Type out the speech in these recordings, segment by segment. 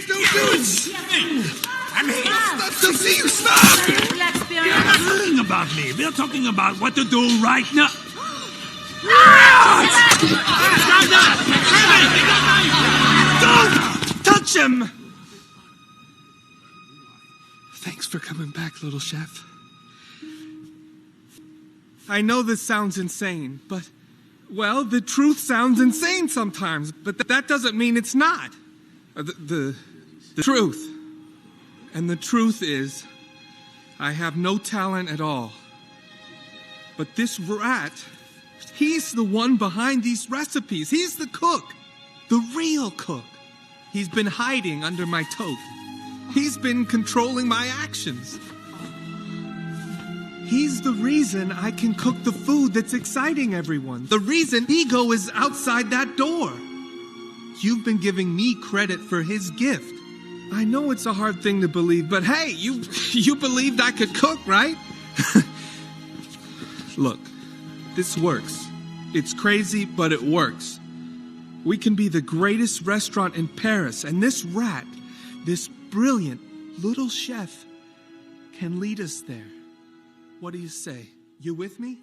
don't do it! I'm here! Stop! Don't see you! Stop! They're not talking about me. They're talking about what to do right now. Don't touch him! Thanks for coming back, little chef. I know this sounds insane, but, well, the truth sounds insane sometimes, but that doesn't mean it's not. The truth. And the truth is, I have no talent at all. But this rat, he's the one behind these recipes. He's the cook. The real cook. He's been hiding under my toque. He's been controlling my actions. He's the reason I can cook the food that's exciting everyone. The reason ego is outside that door. You've been giving me credit for his gift. I know it's a hard thing to believe, but hey, you believed I could cook, right? Look, this works. It's crazy, but it works. We can be the greatest restaurant in Paris, and this rat, this brilliant little chef, can lead us there. What do you say? You with me?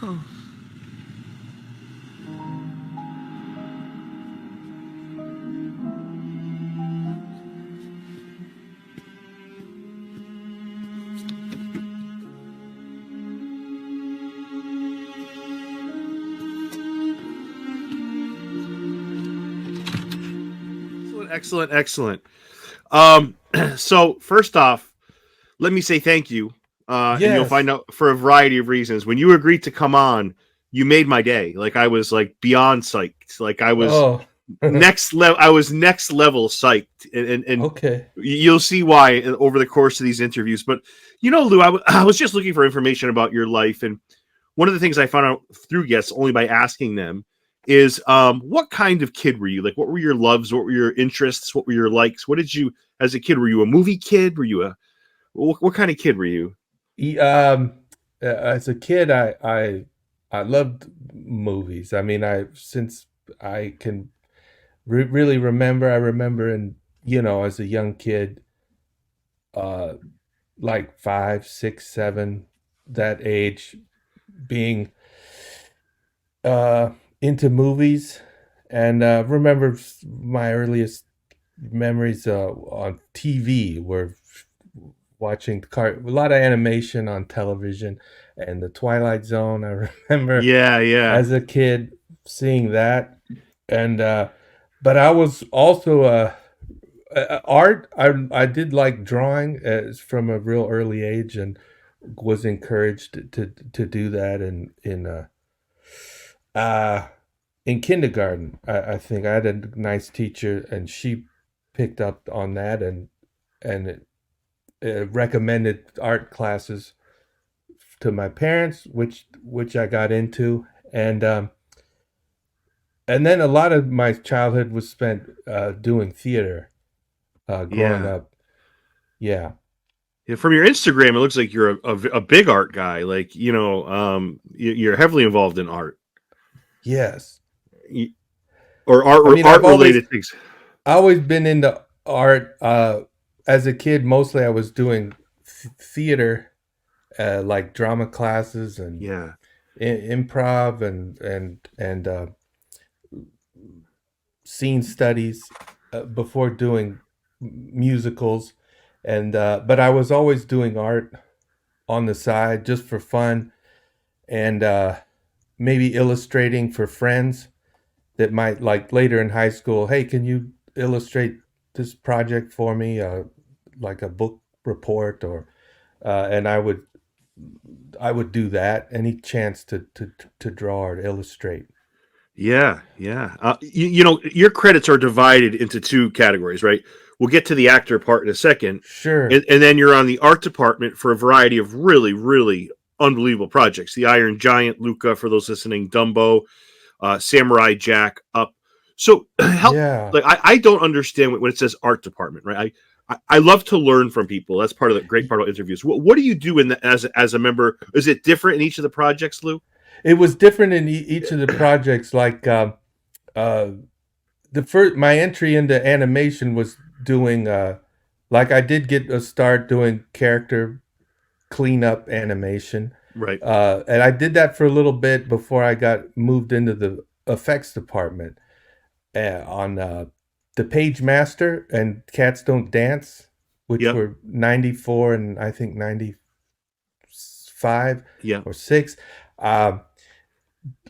Oh. Excellent. So first off, let me say thank you. And you'll find out for a variety of reasons. When you agreed to come on, you made my day. Like I was like beyond psyched. Like I was next level. I was next level psyched. And okay, you'll see why over the course of these interviews. But you know, Lou, I was just looking for information about your life, and one of the things I found out through guests only by asking them is what kind of kid were you? Like, what were your loves? What were your interests? What were your likes? What did you, as a kid, were you a movie kid? Were you what kind of kid were you? As a kid, I loved movies. I mean, since I can really remember, I remember as a young kid, like 5, 6, 7, that age, being into movies, and remember my earliest memories on TV were watching a lot of animation on television, and the Twilight Zone. I remember, as a kid seeing that, and but I was also art. I did like drawing from a real early age, and was encouraged to do that in kindergarten. I think I had a nice teacher, and she picked up on that and recommended art classes to my parents, which I got into, and then a lot of my childhood was spent doing theater, growing up. Yeah. From your Instagram, it looks like you're a big art guy. Like, you're heavily involved in art. Yes. Or art related things. I've always been into art. As a kid, mostly I was doing theater, like drama classes and improv and scene studies before doing musicals, and but I was always doing art on the side just for fun, and maybe illustrating for friends that might, like later in high school, hey, can you illustrate this project for me, like a book report, or and I would do that any chance to draw or illustrate. Yeah, yeah. You know, your credits are divided into two categories, right? We'll get to the actor part in a second, Sure. and then you're on the art department for a variety of really, really unbelievable projects. The Iron Giant, Luca, for those listening, Dumbo, Samurai Jack, Up. So help. Yeah. Like I don't understand when it says art department, right? I love to learn from people. That's part of the great part of interviews. What do you do in the, as a member? Is it different in each of the projects, Lou? It was different in each of the projects. Like the first, my entry into animation was doing like I did get a start doing character cleanup animation. Right. And I did that for a little bit before I got moved into the effects department on the Page Master and Cats Don't Dance, which Yep. were 94 and I think 95 Yeah. or 6. Uh,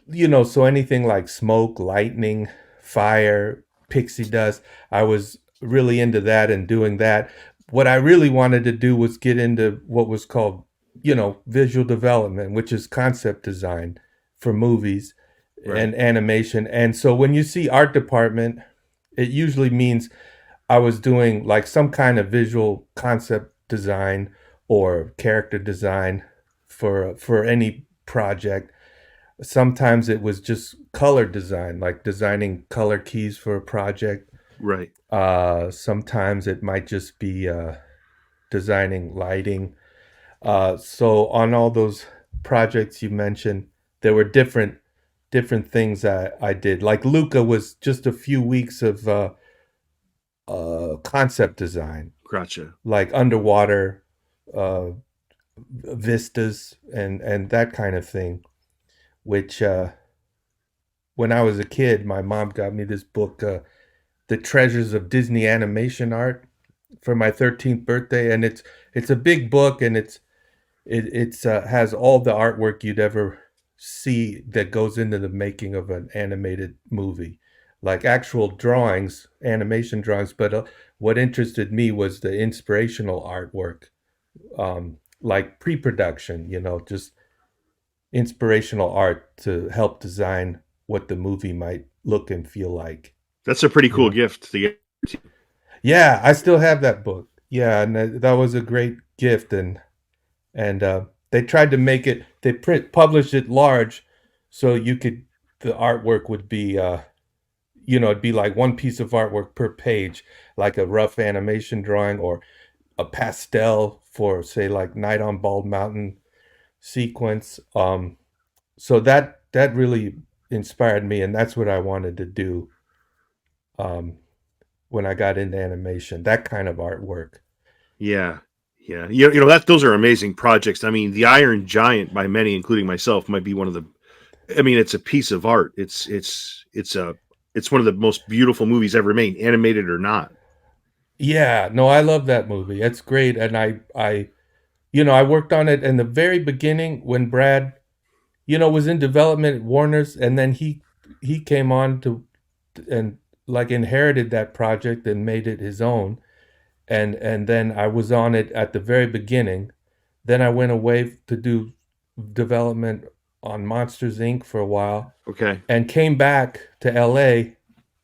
you know, so anything like smoke, lightning, fire, pixie dust, I was really into that and doing that. What I really wanted to do was get into what was called, you know, visual development, which is concept design for movies and animation. And so when you see art department, it usually means I was doing like some kind of visual concept design or character design for any project. Sometimes it was just color design, like designing color keys for a project. Right. Sometimes it might just be designing lighting. So on all those projects you mentioned, there were different things that I did. Like Luca was just a few weeks of concept design, Gotcha. like underwater vistas and that kind of thing. Which when I was a kid, my mom got me this book, The Treasures of Disney Animation Art, for my 13th birthday, and it's a big book, and it has all the artwork you'd ever see that goes into the making of an animated movie, like actual drawings, animation drawings. But what interested me was the inspirational artwork, like pre-production, you know, just inspirational art to help design what the movie might look and feel like. That's a pretty cool know? gift to get. Yeah, I still have that book. Yeah, and that was a great gift, and they tried to make it. They published it large, so you could the artwork would be you know, it'd be like one piece of artwork per page, like a rough animation drawing or a pastel for say like Night on Bald Mountain sequence. So that really inspired me, and that's what I wanted to do when I got into animation, that kind of artwork. Yeah. Yeah. You know that those are amazing projects. I mean, The Iron Giant by many, including myself, might be one of the. I mean, it's a piece of art. It's one of the most beautiful movies ever made, animated or not. Yeah, no, I love that movie. It's great, and I you know, I worked on it in the very beginning when Brad, you know, was in development at Warner's, and then he came on to and like inherited that project and made it his own. And then I was on it at the very beginning. Then I went away to do development on Monsters Inc. for a while, Okay. and came back to LA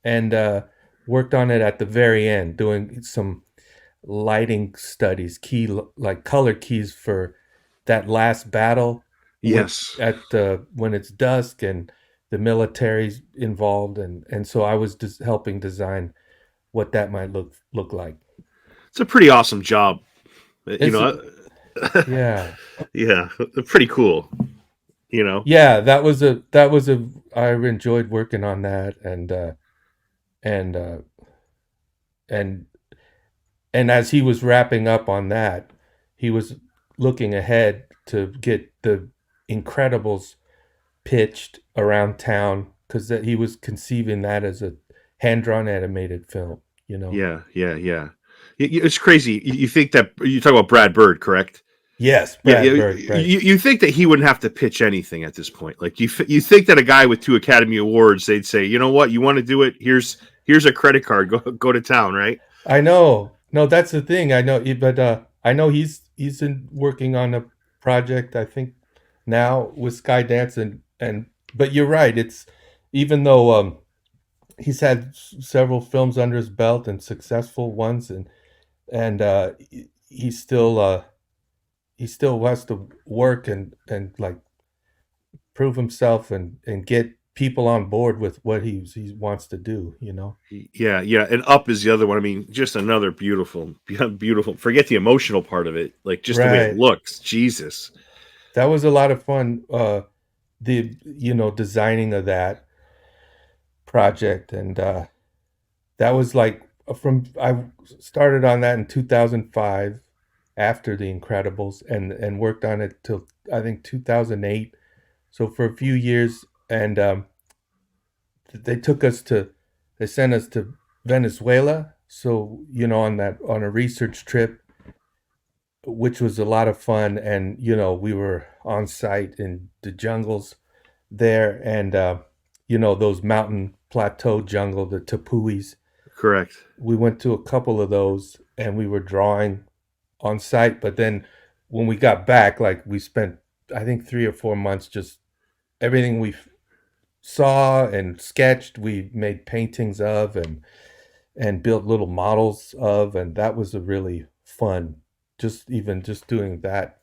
and worked on it at the very end, doing some lighting studies, like color keys for that last battle. Yes. When it's dusk and the military's involved, and so I was just helping design what that might look like. It's a pretty awesome job. You know. Yeah. Yeah. Pretty cool. You know. Yeah, that was a I enjoyed working on that, and as he was wrapping up on that, he was looking ahead to get the Incredibles pitched around town, because he was conceiving that as a hand-drawn animated film, you know. Yeah. It's crazy. You think that you talk about Brad Bird, correct? Yes, Brad Bird, right. You think that he wouldn't have to pitch anything at this point? Like you think that a guy with 2 Academy Awards, they'd say, you know what, you want to do it? Here's here's a credit card, go to town, right? I know. No, that's the thing. I know, but I know he's working on a project. I think now with Skydance and but you're right. It's even though he's had several films under his belt and successful ones, and he still has to work and like prove himself and get people on board with what he wants to do. You know. Yeah, yeah. And Up is the other one. I mean, just another beautiful. Forget the emotional part of it, like just the way it Right. looks. Jesus. That was a lot of fun. The designing of that project, and that was like from I started on that in 2005 after The Incredibles, and worked on it till I think 2008. So for a few years, and they took us to they sent us to Venezuela. So on a research trip, which was a lot of fun, and we were on site in the jungles there, and those mountain plateau jungle, the tapuis. Correct. We went to a couple of those, and we were drawing on site. But then when we got back, like we spent, I think 3 or 4 months, just everything we saw and sketched, we made paintings of, and built little models of, and that was a really fun. Just doing that.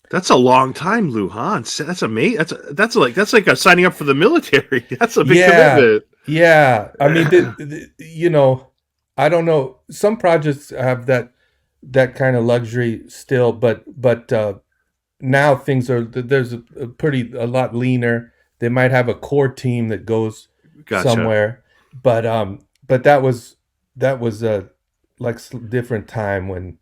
That's a long time, Lou Hans. That's amazing. That's like a signing up for the military. That's a big Yeah, commitment. yeah. I mean, I don't know. Some projects have that kind of luxury still, but now things are there's a lot leaner. They might have a core team that goes Gotcha. somewhere, but that was a different time when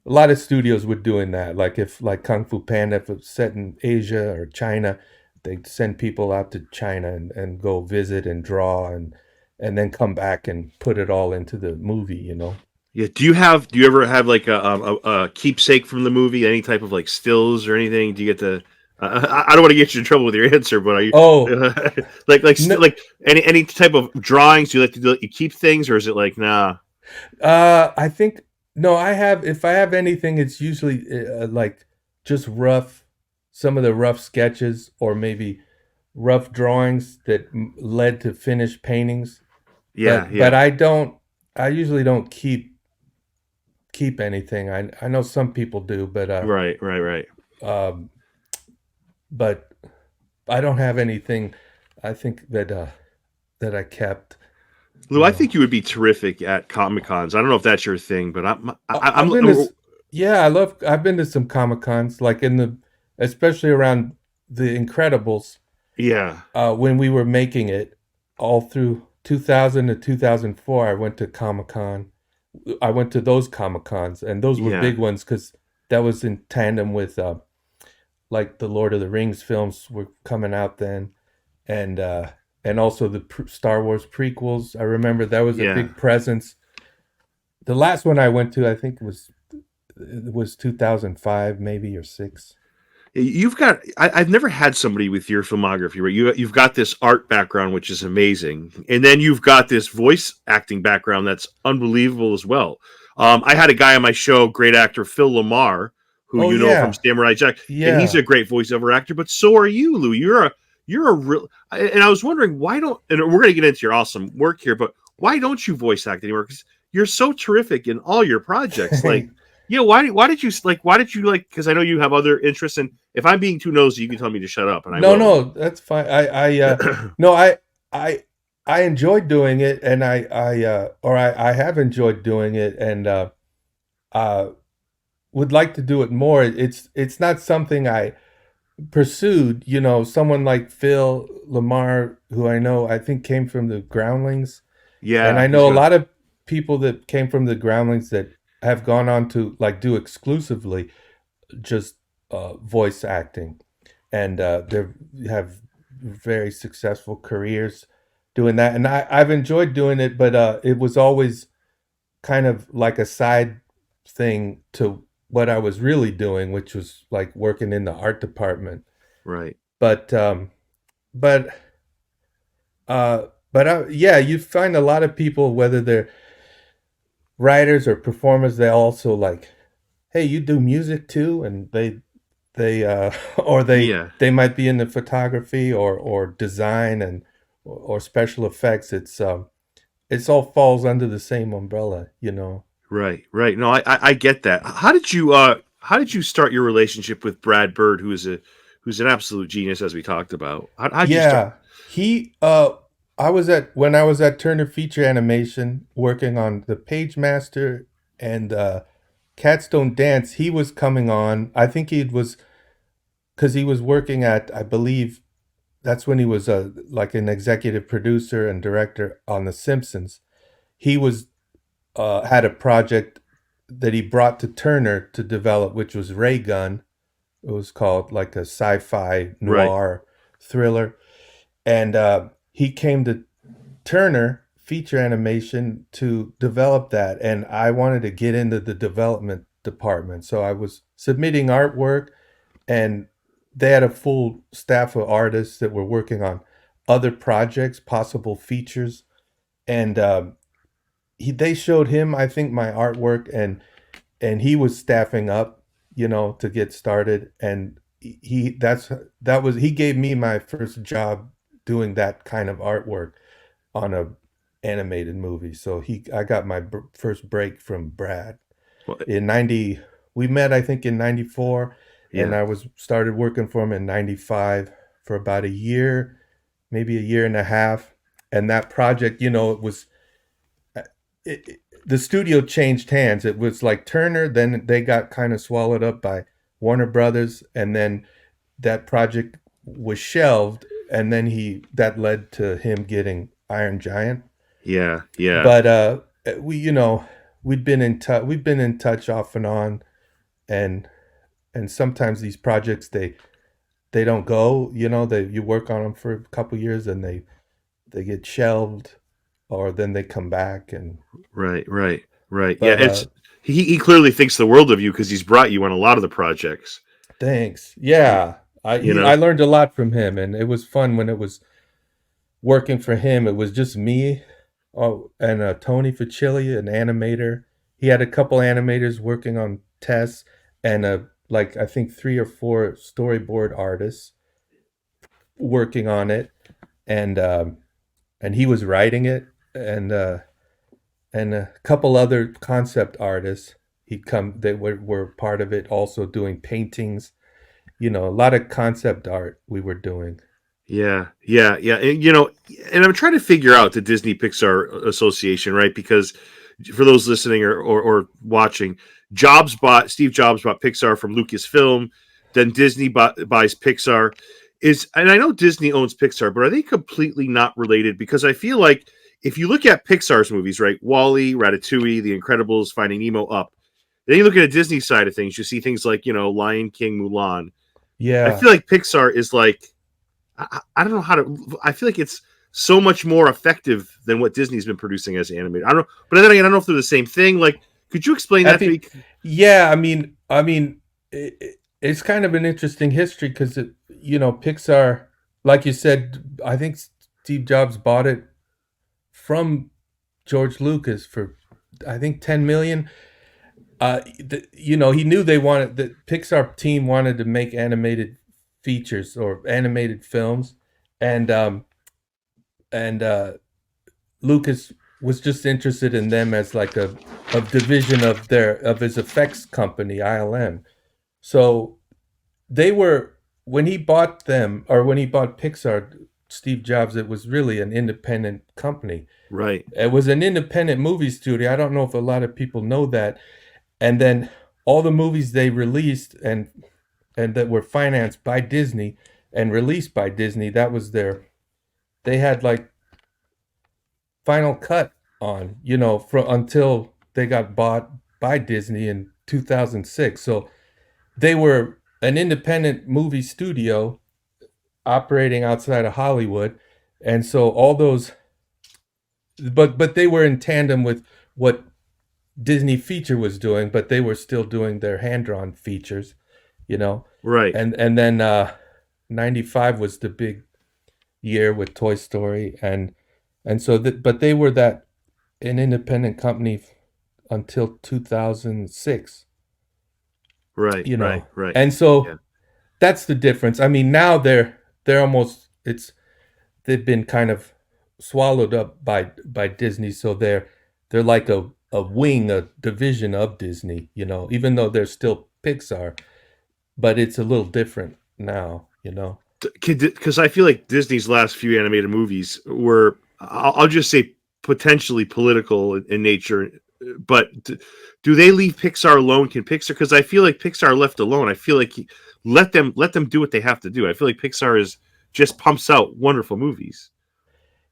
a lot of studios were doing that. Like if like Kung Fu Panda, if it's set in Asia or China, they'd send people out to China and go visit and draw and then come back and put it all into the movie. Yeah. Do you ever have like a keepsake from the movie? Any type of like stills or anything? Do you get to? I don't want to get you in trouble with your answer, but are you Oh, no, like any type of drawings? Do you like to you keep things, or is it like nah? I think no. I have if I have anything, it's usually like just some of the rough sketches or maybe rough drawings that led to finished paintings. Yeah, But yeah. I don't. I usually don't keep anything. I know some people do, Right, right, right. um, but I don't have anything. I think that I kept. Lou, You I know, think you would be terrific at Comic Cons. I don't know if that's your thing, but I've been to. Yeah, I've been to some Comic Cons, like especially around the Incredibles. yeah, When we were making it, all through 2000 to 2004, I went to Comic Con. I went to those Comic Cons, and those were yeah, big ones because that was in tandem with like the Lord of the Rings films were coming out then, and also the Star Wars prequels. I remember that was a yeah. big presence. The last one I went to, I think was 2005, maybe or six. You've got. I've never had somebody with your filmography, right? You've got this art background, which is amazing, and then you've got this voice acting background that's unbelievable as well. I had a guy on my show, great actor Phil Lamar, who Oh you know from yeah, Samurai Jack, and he's yeah. a great voiceover actor. But so are you, Lou. You're a real. And I was wondering why don't. And we're going to get into your awesome work here, but why don't you voice act anymore? Because you're so terrific in all your projects. Like, yeah, why did you like? Because I know you have other interests, and if I'm being too nosy, you can tell me to shut up, and I No, will. no, that's fine. No, I, I enjoy doing it, and I have enjoyed doing it, and uh, would like to do it more. It's not something I pursued. Someone like Phil Lamar, who I think came from the Groundlings, and Yeah, I he's know a good. lot of people that came from the Groundlings that have gone on to like do exclusively just voice acting, and they have very successful careers doing that. And I've enjoyed doing it, but it was always kind of like a side thing to what I was really doing, which was like working in the art department. Right. But but But yeah, you find a lot of people, whether they're writers or performers, they also like, hey, you do music too, and they or Yeah. they might be into photography or design and or special effects. It's all falls under the same umbrella, you know. Right, right. No, I get that. How did you start your relationship with Brad Bird, who's an absolute genius, as we talked about? How'd you start? Yeah, he I was at when I was at Turner Feature Animation working on the Page Master and Cats Don't Dance. He was coming on. I think he was because he was working at, I believe that's when he was like an executive producer and director on The Simpsons. He was had a project that he brought to Turner to develop, which was Ray Gun. It was called like a sci-fi Right. noir thriller, and he came to Turner Feature Animation to develop that, and I wanted to get into the development department, so I was submitting artwork, and they had a full staff of artists that were working on other projects, possible features, and they showed him, I think, my artwork, and he was staffing up, you know, to get started, and he gave me my first job doing that kind of artwork on a animated movie. So I got my first break from Brad Well, in 90. We met, I think, in 94, and yeah. I was started working for him in 95 for about a year, maybe a year and a half. And that project, you know, it was the studio changed hands. It was like Turner, then they got kind of swallowed up by Warner Brothers, and then that project was shelved, and then that led to him getting Iron Giant. Yeah. Yeah. But we, you know, we've been in touch off and on, and sometimes these projects they don't go, you know, they you work on them for a couple years and they get shelved, or then they come back. And Right. Right. Right. Yeah. but It's he clearly thinks the world of you because he's brought you on a lot of the projects. thanks. Y- Yeah, You I know. learned a lot from him, and it was fun when it was working for him. It was just me, and Tony Facilli, an animator. He had a couple animators working on tests, and like I think three or four storyboard artists working on it, and he was writing it, and a couple other concept artists. He'd come. They were part of it, also doing paintings. You know, a lot of concept art we were doing. Yeah, yeah, yeah. And I'm trying to figure out the Disney Pixar Association, right? Because for those listening or watching, Steve Jobs bought Pixar from Lucasfilm, then Disney buys Pixar. And I know Disney owns Pixar, but are they completely not related? Because I feel like if you look at Pixar's movies, right, Wall-E, Ratatouille, The Incredibles, Finding Nemo, Up, then you look at a Disney side of things, you see things like Lion King, Mulan. I Yeah, feel like Pixar is like I don't know how to. I feel like it's so much more effective than what Disney's been producing as animated. I don't know, but then again, I don't know if they're the same thing. Like, could you explain I that to think. me? Yeah, it's kind of an interesting history because you know, Pixar, like you said, I think Steve Jobs bought it from George Lucas for, I think, 10 million. You know, he knew the Pixar team wanted to make animated features or animated films, and and Lucas was just interested in them as like a division of his effects company, ILM. So they were, when he bought them, or when he bought Pixar, Steve Jobs, it was really an independent company. Right. It was an independent movie studio. I don't know if a lot of people know that. And then all the movies they released and that were financed by Disney and released by Disney, that was they had like final cut on, you know, until they got bought by Disney in 2006. So they were an independent movie studio operating outside of Hollywood. And so all those, but they were in tandem with what Disney Feature was doing, but they were still doing their hand-drawn features, you know. Right. And then 95 was the big year with Toy Story, and And so but they were an independent company until 2006, Right, right, right. and so Yeah. that's the difference. I mean, now they're almost, they've been kind of swallowed up by Disney, so they're like a wing, a division of Disney, even though they're still Pixar, but it's a little different now, Because I feel like Disney's last few animated movies were, I'll just say, potentially political in nature. But do they leave Pixar alone? Can Pixar? Because I feel like Pixar left alone. I feel like let them do what they have to do. I feel like Pixar is just pumps out wonderful movies.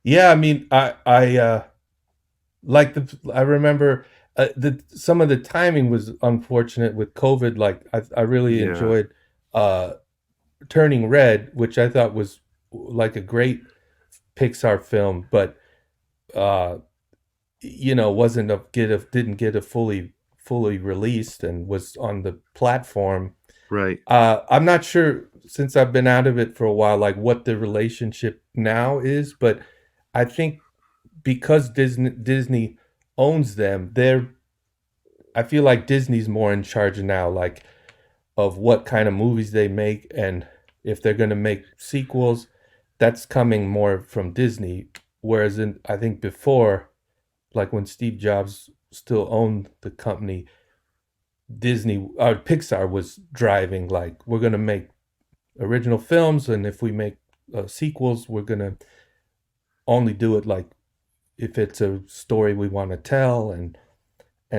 Yeah, I mean, I remember some of the timing was unfortunate with COVID. Like I really Yeah, enjoyed uh Turning Red, which I thought was like a great Pixar film, but uh wasn't didn't get a fully released and was on the platform. right. I'm not sure, since I've been out of it for a while, like what the relationship now is, but I think because Disney owns them, I feel like Disney's more in charge now, like of what kind of movies they make, and if they're going to make sequels, that's coming more from Disney. Whereas I think before, like when Steve Jobs still owned the company, Disney or Pixar was driving, like, we're going to make original films, and if we make sequels, we're going to only do it like if it's a story we want to tell, and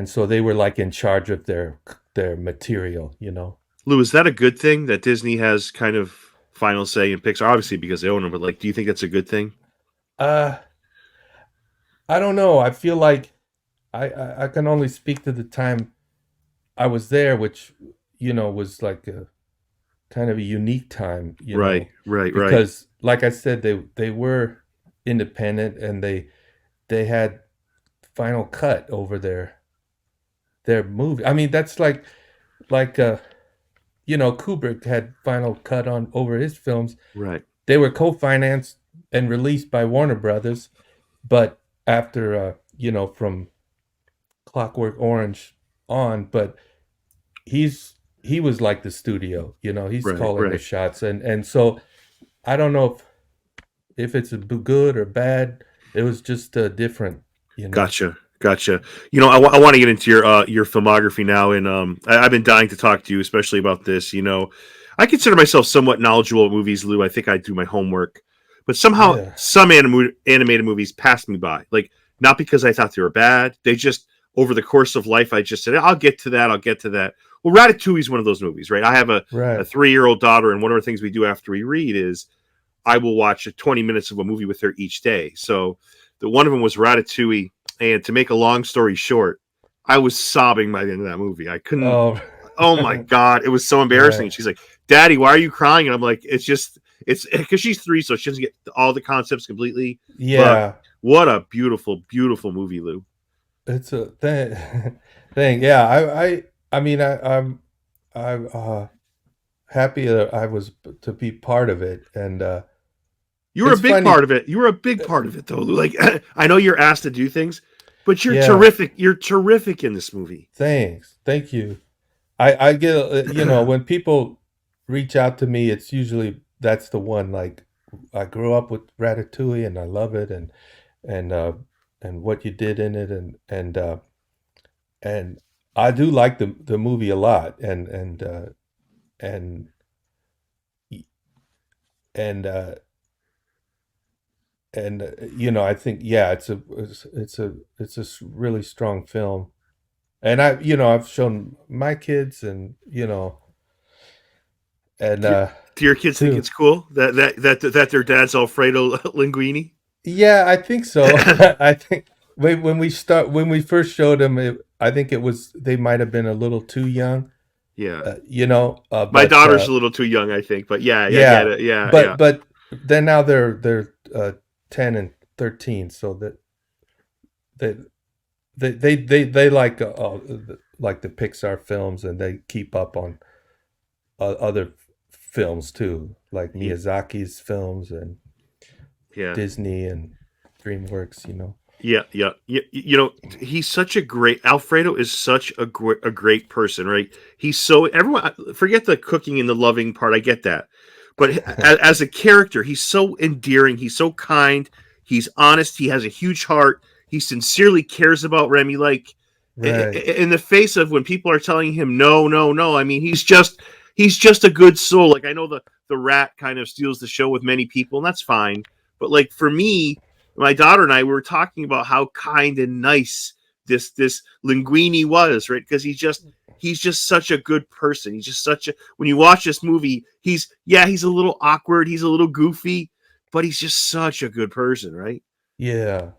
so they were like in charge of their material. Lou, is that a good thing that Disney has kind of final say in Pixar? Obviously, because they own them, but like, do you think that's a good thing? uh I don't know. I feel like I can only speak to the time I was there, which was like a kind of a unique time, Right, right, right, because like I said, they were independent, and they had final cut over their movie. I mean, that's like Kubrick had final cut on over his films. right. They were co-financed and released by Warner Brothers, but after from Clockwork Orange on, but he was like the studio, he's Right, calling the right. shots, and so I don't know if it's a good or bad. It was just different. Gotcha, gotcha. I want to get into your filmography now, and I've been dying to talk to you, especially about this. I consider myself somewhat knowledgeable of movies, Lou. I think I do my homework, but somehow Yeah, some animated movies passed me by. Like, not because I thought they were bad; they just, over the course of life, I just said, "I'll get to that. I'll get to that." Well, Ratatouille is one of those movies, right? I have a right. 3-year-old daughter, and one of the things we do after we read is I will watch 20 minutes of a movie with her each day. So the one of them was Ratatouille, and to make a long story short, I was sobbing by the end of that movie. I couldn't. Oh, Oh my god, it was so embarrassing. right. And she's like, "Daddy, why are you crying?" And I'm like, it's because she's 3, so she doesn't get all the concepts completely. But Yeah, what a beautiful, beautiful movie, Lou. it's a thing. Thing. Yeah, I mean, I'm happy that I was to be part of it, and You were a it's big funny. part of it. You were a big part of it, though, Lou. Like, I know you're asked to do things, but you're Yeah, terrific. You're terrific in this movie. thanks, thank you. I get when people reach out to me, it's usually that's the one. Like, I grew up with Ratatouille, and I love it, and uh and what you did in it, and I do like the movie a lot, and and I think, yeah, it's a really strong film, and I've shown my kids, and and Do, do your kids think too. it's cool that their dad's Alfredo Linguini? Yeah, I think so. I think when we first showed them, I think it was they might have been a little too young, Yeah, my but daughter's a little too young, I think. But yeah, I get yeah, it. Yeah, yeah. but then now they're 10 and 13, so that they they like the Pixar films, and they keep up on other films too, like Ye- Miyazaki's films and Yeah. Disney, and DreamWorks, you know. Yeah, yeah, you know, he's such a great Alfredo is such a great person, right? He's so everyone forget the cooking and the loving part. I get that, but as a character, he's so endearing. He's so kind. He's honest. He has a huge heart. He sincerely cares about Remy. Like Right. in the face of when people are telling him no, no, no. I mean, he's just a good soul. Like I know the rat kind of steals the show with many people, and that's fine. But like for me, my daughter and I we were talking about how kind and nice this Linguini was, right? Because he's just such a good person. He's just such a when you watch this movie, he's a little awkward, he's a little goofy, but he's just such a good person, right? Yeah.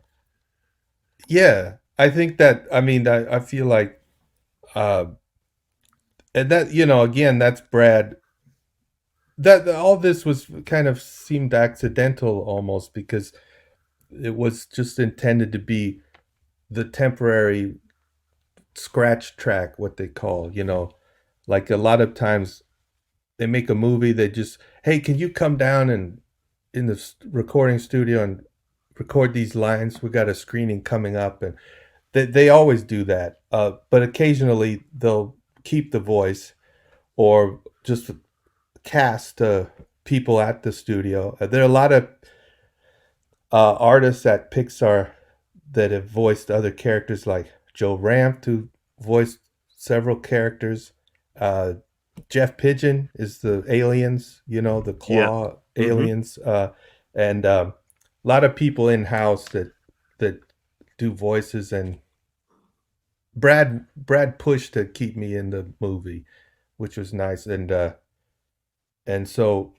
Yeah. I think that, I mean, I feel like, uh, and that, you know, again, that's Brad. That all this was kind of seemed accidental almost because it was just intended to be the temporary scratch track, what they call, you know, like a lot of times they make a movie, they just, hey, can you come down and in the recording studio and record these lines? We got a screening coming up, and they always do that. But occasionally they'll keep the voice or just cast people at the studio. There are a lot of artists at Pixar that have voiced other characters, like Joe Ramp, who voiced several characters. Uh, Jeff Pigeon is the aliens, you know, the Yeah. claw Mm-hmm. aliens, and a lot of people in house that do voices. And Brad pushed to keep me in the movie, which was nice. And so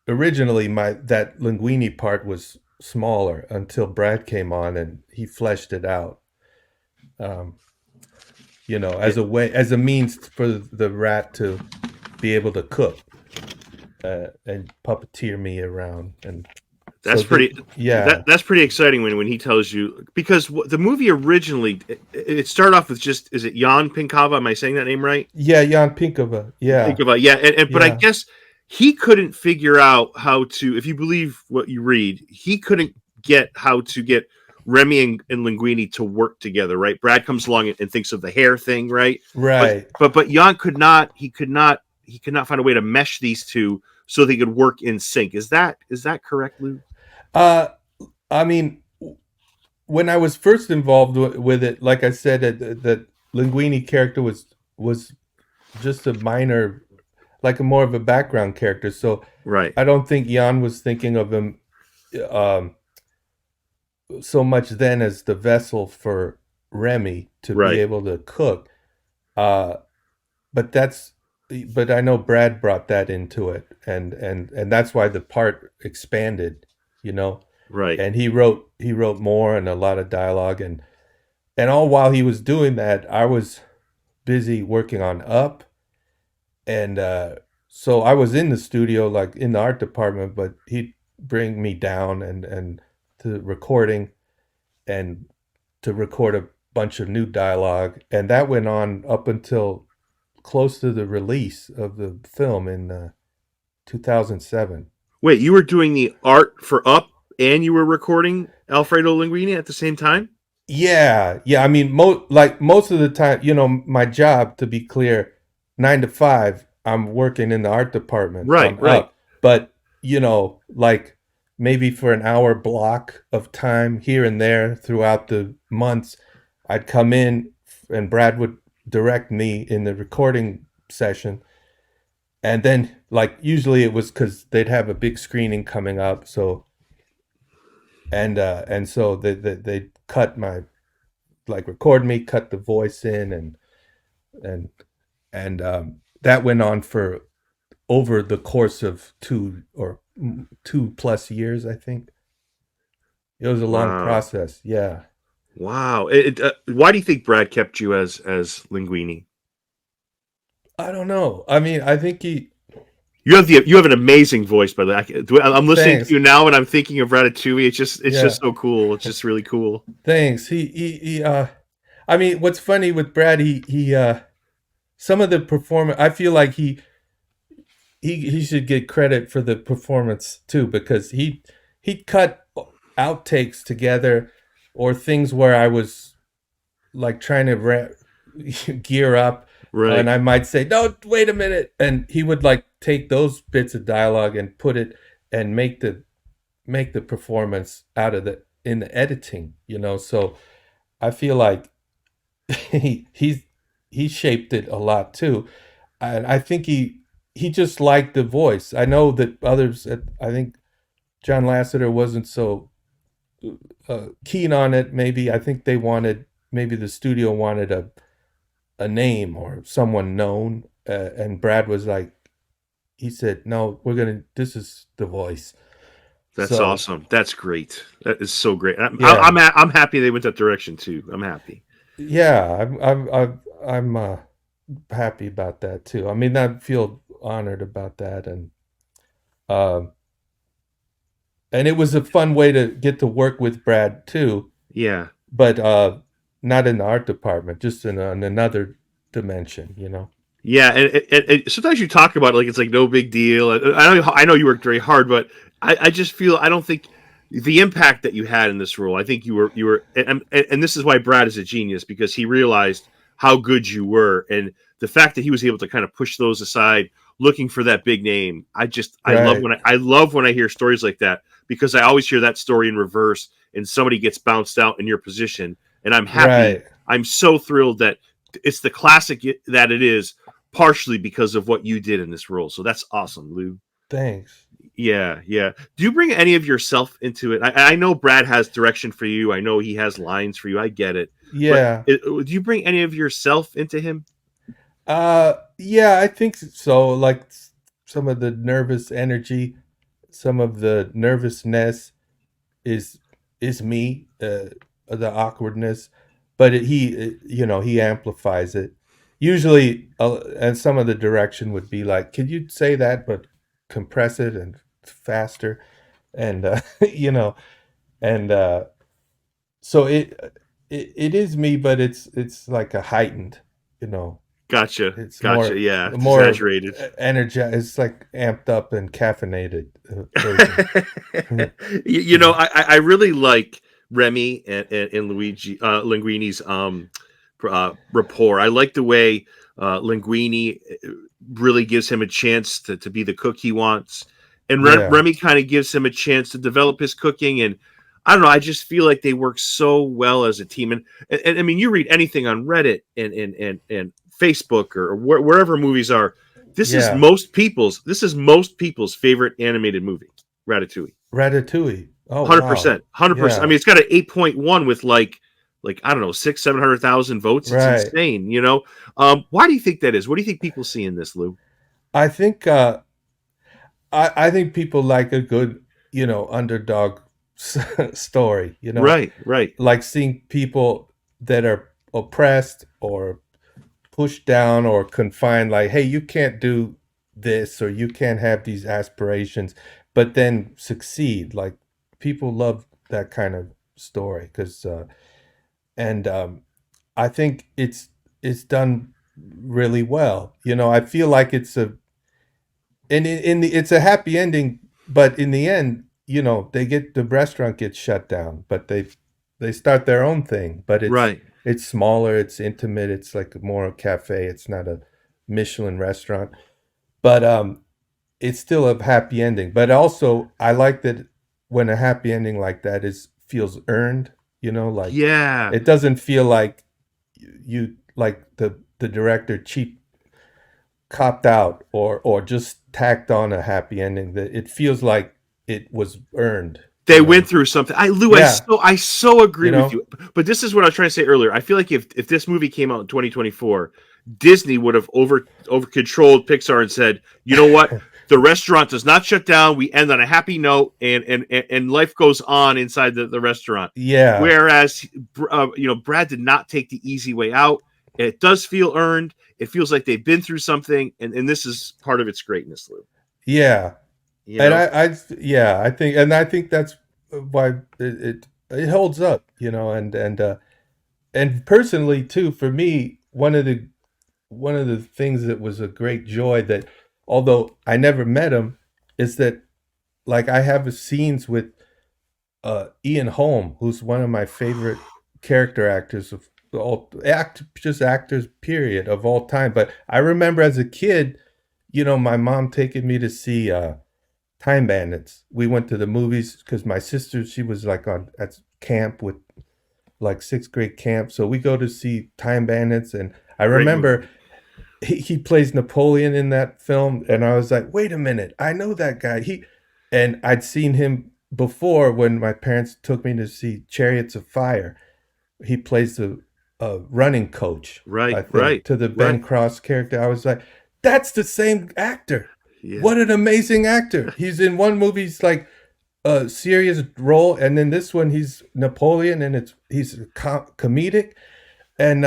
originally my that Linguini part was smaller until Brad came on and he fleshed it out. Um, you know, Yeah, as a means for the rat to be able to cook and puppeteer me around. And so that's pretty. yeah, That's pretty exciting when he tells you because the movie originally it started off with just is it Jan Pinkava? Am I saying that name right? yeah, Jan Pinkova, yeah, Pinkava, yeah. But I yeah, guess he couldn't figure out how to. If you believe what you read, he couldn't get how to get Remy and Linguini to work together. Right? Brad comes along and thinks of the hair thing, right? But right. but Jan could not. He could not find a way to mesh these two so they could work in sync. Is that correct, Lou? Uh, I mean, when I was first involved with it, like I said, that Linguini character was just a minor, like a more of a background character. So Right. I don't think Jan was thinking of him um, so much then as the vessel for Remy to be Right. able to cook. Uh, but that's but I know Brad brought that into it, and that's why the part expanded, you know. Right. And he wrote more and a lot of dialogue, and all while he was doing that, I was busy working on Up, and so I was in the studio, like in the art department, but he'd bring me down and to recording and to record a bunch of new dialogue, and that went on up until close to the release of the film in 2007. Wait, you were doing the art for Up and you were recording Alfredo Linguini at the same time? Yeah, yeah. I mean, most of the time, you know, my job, to be clear, 9 to 5, I'm working in the art department Right, on right. Up. But you know, like maybe for an hour block of time here and there throughout the months, I'd come in and Brad would direct me in the recording session. And then, like, usually it was because they'd have a big screening coming up. So, and so they cut my like record me, cut the voice in, and that went on for over the course of 2 plus years. I think it was a long Wow. process. Yeah, Wow. Why do you think Brad kept you as Linguini? I don't know. I mean, I think he. You have an amazing voice, by the way. I'm listening to Thanks. you now, and I'm thinking of Ratatouille. It's Yeah, just so cool. It's just really cool. thanks. He. I mean, what's funny with Brad? He. Some of the performance. I feel like he should get credit for the performance too because he cut. outtakes together, or things where I was like trying to gear up, Right. and I might say, "No, wait a minute," and he would like take those bits of dialogue and put it and make the performance out of the in the editing, you know. So I feel like he he shaped it a lot too, and I think he just liked the voice. I know that others, I think John Lasseter wasn't so keen on it. Maybe I think they wanted, maybe the studio wanted a name or someone known, and Brad was like, he said, "No, we're gonna. This is the voice." That's So awesome. That's great. That is so great. yeah, I'm happy they went that direction too. I'm happy. yeah, I'm happy about that too. I mean, I feel honored about that, um, and it was a fun way to get to work with Brad too. Yeah. But not in the art department, just in another dimension, you know. Yeah, and sometimes you talk about it like it's like no big deal. I know you worked very hard, but I just feel I don't think the impact that you had in this role. I think you were, and this is why Brad is a genius, because he realized how good you were, and the fact that he was able to kind of push those aside, looking for that big name. Right, I love when I hear stories like that, because I always hear that story in reverse, and somebody gets bounced out in your position, and I'm happy. right. I'm so thrilled that it's the classic that it is, partially because of what you did in this role. So that's awesome, Lou. Thanks. Yeah, yeah. Do you bring any of yourself into it? I know Brad has direction for you. I know he has lines for you. I get it. But Yeah. do you bring any of yourself into him? Yeah, I think so. Like some of the nervous energy, some of the nervousness is me, the awkwardness, but you know, he amplifies it. Usually, and some of the direction would be like, "Could you say that, but compress it and faster?" And you know, and so it is me, but it's like a heightened, you know. Gotcha. It's Gotcha. Yeah. more Exaggerated. energized. It's like amped up and caffeinated version. You know, I really like Remy and Luigi Linguini's rapport. I like the way Linguini really gives him a chance to be the cook he wants, and Yeah, Remy kind of gives him a chance to develop his cooking. And I don't know, I just feel like they work so well as a team. And I mean, you read anything on Reddit and Facebook or wherever movies are. yeah. This is most people's favorite animated movie, Ratatouille. Ratatouille. Oh wow. 100%. 100%. I Yeah. mean, it's got an 8.1 with like I don't know, 700,000 votes. It's Right. insane, you know. Why do you think that is? What do you think people see in this, Lou? I think I think people like a good, you know, underdog story, you know, Right, right. like seeing people that are oppressed or pushed down or confined, like, hey, you can't do this or you can't have these aspirations, but then succeed. Like people love that kind of story because and I think it's done really well. You know, I feel like it's a and in the it's a happy ending, but in the end, you know, they get the restaurant gets shut down, but they start their own thing, but Right. it's smaller, it's intimate, it's like more a cafe, it's not a Michelin restaurant, but it's still a happy ending. But also, I like that when a happy ending like that is feels earned, you know, like Yeah. it doesn't feel like you like the director cheap copped out or just tacked on a happy ending. That it feels like it was earned, you They went know. through something. Yeah, I so agree you with know. you. But this is what I was trying to say earlier. I feel like if this movie came out in 2024, Disney would have over controlled Pixar and said, you know what? The restaurant does not shut down. We end on a happy note, and life goes on inside the restaurant. Yeah, Whereas, you know, Brad did not take the easy way out. It does feel earned. It feels like they've been through something, and this is part of its greatness, Lou. yeah. You And know? yeah, I think that's why it holds up, you know. And personally too, for me, one of the things that was a great joy that, although I never met him, is that like I have scenes with Ian Holm, who's one of my favorite character actors of just actors period of all time. But I remember as a kid, my mom taking me to see Time Bandits. We went to the movies because my sister, she was like at camp with like sixth grade camp. So we go to see Time Bandits, and I Great movie. remember he plays Napoleon in that film, and I was like, wait a minute, I know that guy. And I'd seen him before when my parents took me to see Chariots of Fire. He plays the running coach, I Right, think, right, to the Ben right. Cross character. I was like, that's the same actor. Yeah. What an amazing actor. He's in one movie, he's like a serious role, and then this one he's Napoleon, and he's comedic. And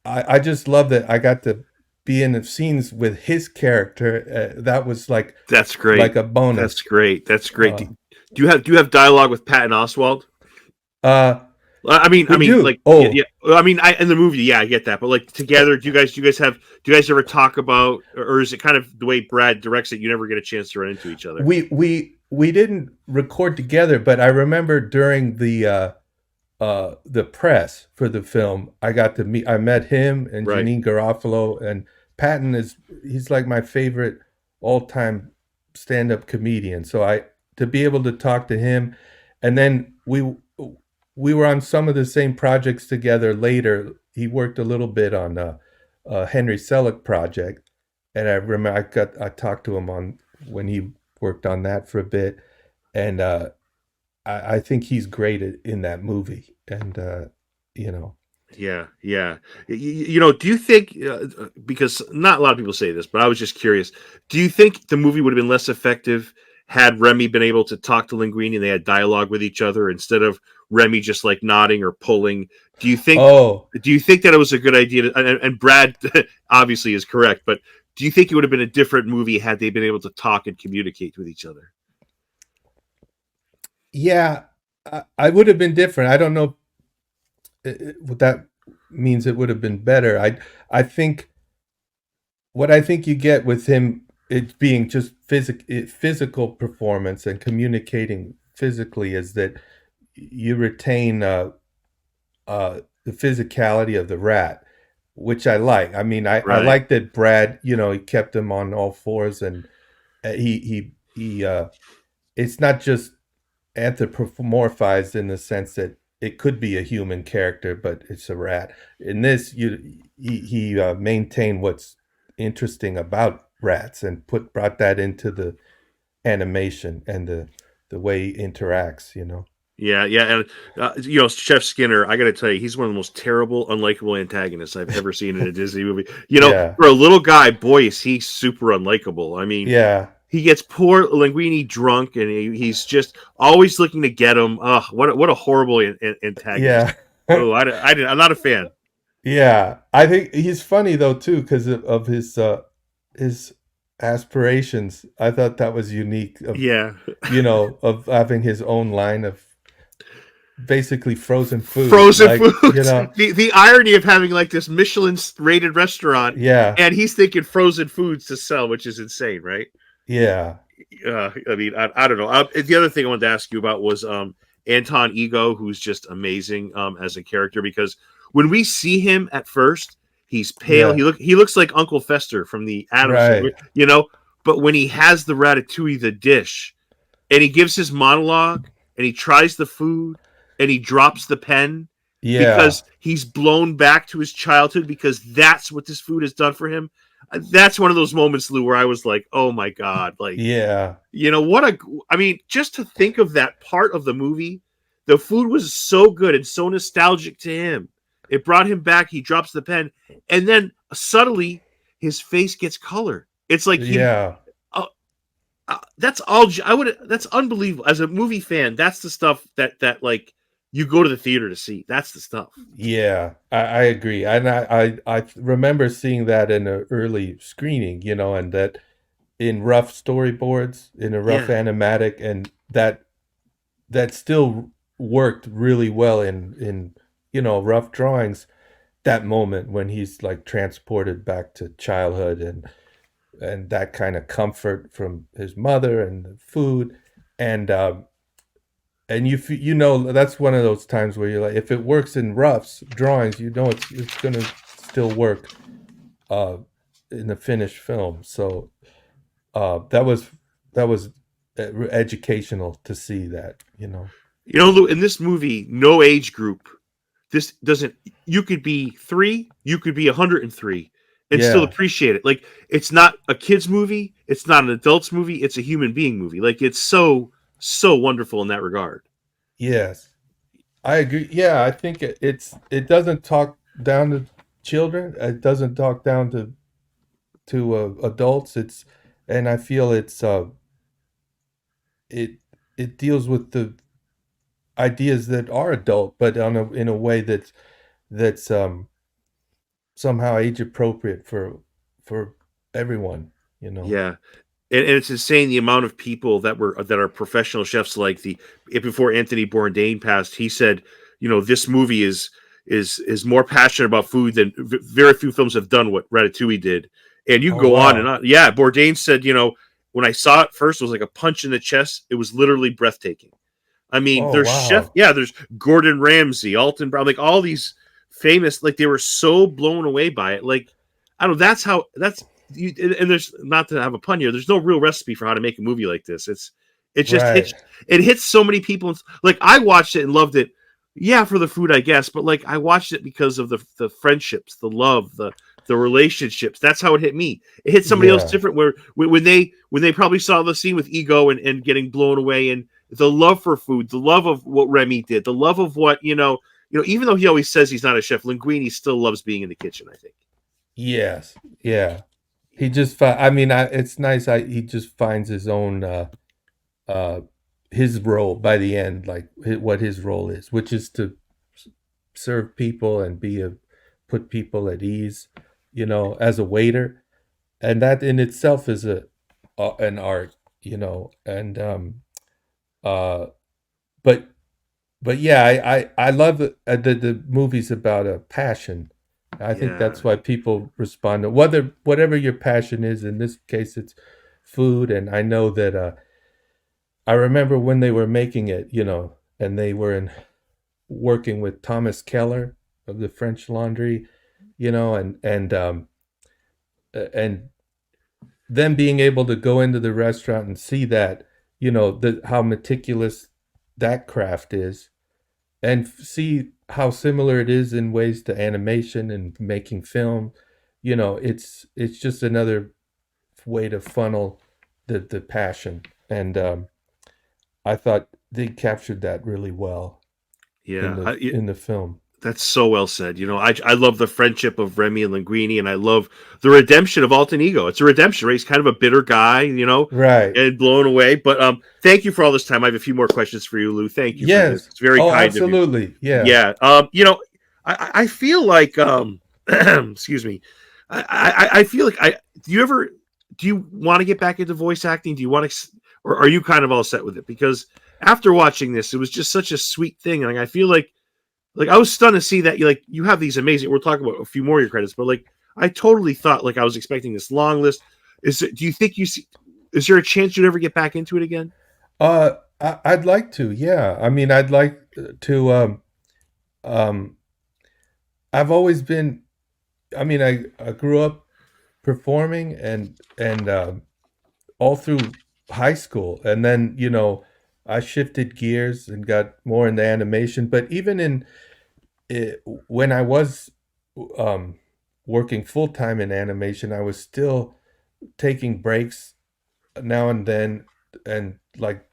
I just love that I got to be in the scenes with his character. That was That's like great. a That's bonus. great. That's great. Uh, Do you have dialogue with Patton Oswalt? uh, I we mean, do. like, yeah, Oh, yeah. I mean, in the movie, yeah, I get that. But like together, do you guys ever talk about, or is it kind of the way Brad directs it? You never get a chance to run into each other. we didn't record together, but I remember during the press for the film, I met him and Right. Janine Garofalo, and Patton he's like my favorite all-time stand-up comedian. So to be able to talk to him, and then we were on some of the same projects together later. He worked a little bit on Henry Selick project, and I remember I talked to him on when he worked on that for a bit, and I think he's great in that movie, and you know, Yeah, yeah. Do you think, because not a lot of people say this, but I was just curious, do you think the movie would have been less effective had Remy been able to talk to Linguini and they had dialogue with each other instead of Remy just like nodding or pulling? Do you think oh do you think that it was a good idea and Brad obviously is correct, but do you think it would have been a different movie had they been able to talk and communicate with each other? yeah, I would have been different. I don't know what that means. It would have been better. I think what I think you get with him, it being just physical performance and communicating physically, is that you retain the physicality of the rat, which I like. I mean, I Right. like that Brad, he kept him on all fours, and he it's not just anthropomorphized in the sense that it could be a human character, but it's a rat. In this, he maintained what's interesting about rats and brought that into the animation and the way he interacts. Yeah, yeah, and Chef Skinner. I got to tell you, he's one of the most terrible, unlikable antagonists I've ever seen in a Disney movie. Yeah, For a little guy, boy, is he super unlikable. I mean, yeah, he gets poor Linguini drunk, and he's just always looking to get him. What a horrible antagonist. yeah. Oh, I'm not a fan. Yeah, I think he's funny though too because of his aspirations. I thought that was unique Yeah, of having his own line of basically frozen food. frozen Like, foods. The irony of having like this Michelin rated restaurant, yeah, and he's thinking frozen foods to sell, which is insane, right? yeah, I mean, I don't know. The other thing I wanted to ask you about was Anton Ego, who's just amazing as a character, because when we see him at first, he's pale. yeah, He looks like Uncle Fester from the Addams right, Family. But when he has the ratatouille, the dish, and he gives his monologue, and he tries the food, and he drops the pen yeah, because he's blown back to his childhood because that's what this food has done for him. That's one of those moments, Lou, where I was like, "Oh my god!" Like, yeah, I mean, just to think of that part of the movie, the food was so good and so nostalgic to him. It brought him back. He drops the pen, and then subtly his face gets color. It's like yeah. uh, that's all. That's unbelievable. As a movie fan, that's the stuff that like you go to the theater to see. That's the stuff. Yeah, I agree, and I remember seeing that in an early screening, and that in rough storyboards, in a rough Yeah, animatic, and that still worked really well in rough drawings. That moment when he's like transported back to childhood, and that kind of comfort from his mother and the food, and and you know that's one of those times where you're like, if it works in roughs drawings, you know it's gonna still work uh, in the finished film. So that was educational to see that, you know. You know, Lou, in this movie, no age group. This doesn't. You could be 3, you could be 103, and still Yeah. appreciate it. Like, it's not a kids movie, it's not an adults movie, it's a human being movie. Like, it's so wonderful in that regard. Yes. I agree. Yeah, I think it doesn't talk down to children. It doesn't talk down to adults. And I feel it it deals with the ideas that are adult, but in a way that's somehow age appropriate for everyone. You know. Yeah, and it's insane the amount of people that are professional chefs. Like before Anthony Bourdain passed, he said, you know, this movie is more passionate about food than very few films have done what Ratatouille did. And you can Oh go on and wow. on. Yeah, Bourdain said, you know, when I saw it first, it was like a punch in the chest. It was literally breathtaking. I mean, Oh wow. there's Gordon Ramsay, Alton Brown, like all these famous, like they were so blown away by it. Like, I don't know, that's you, and there's not to have a pun here. There's no real recipe for how to make a movie like this. It just Right. hits so many people. Like, I watched it and loved it. Yeah, for the food, I guess, but like I watched it because of the friendships, the love, the relationships. That's how it hit me. It hit somebody else Yeah. different. Where when they probably saw the scene with Ego and getting blown away, and the love for food, the love of what Remy did, the love of what even though he always says he's not a chef, Linguini still loves being in the kitchen, I think. Yes. Yeah. He just I mean, it's nice. He just finds his own uh his role by the end, like what his role is, which is to serve people and put people at ease, you know, as a waiter, and that in itself is an art, you know. And uh but yeah, I love the movies about a passion. I think Yeah, that's why people respond to whatever your passion is. In this case, it's food, and I know that I remember when they were making it, you know, and they were working with Thomas Keller of the French Laundry, you know, and them being able to go into the restaurant and see that, you know, how meticulous that craft is, and see how similar it is in ways to animation and making film. You know, it's just another way to funnel the passion, and I thought they captured that really well yeah. in the film. That's so well said. You know, I love the friendship of Remy and Linguini, and I love the redemption of Alton Ego. It's a redemption, right? He's kind of a bitter guy, you know, Right. and blown away. But thank you for all this time. I have a few more questions for you, Lou. Thank you for this. Yes. It's very Oh, kind of you. absolutely. Yeah. Yeah. You know, I feel like excuse me. I feel like do you want to get back into voice acting? Do you want to, or are you kind of all set with it? Because after watching this, it was just such a sweet thing, and I feel like I was stunned to see that you have these amazing. We're talking about a few more of your credits, but like I totally thought like I was expecting this long list. Do you think you see? Is there a chance you'd ever get back into it again? I'd like to. Yeah. I mean, I'd like to. Um, I've always been. I mean, I grew up performing and all through high school, and then you know I shifted gears and got more into animation. But even when I was um, working full time in animation, I was still taking breaks now and then, and like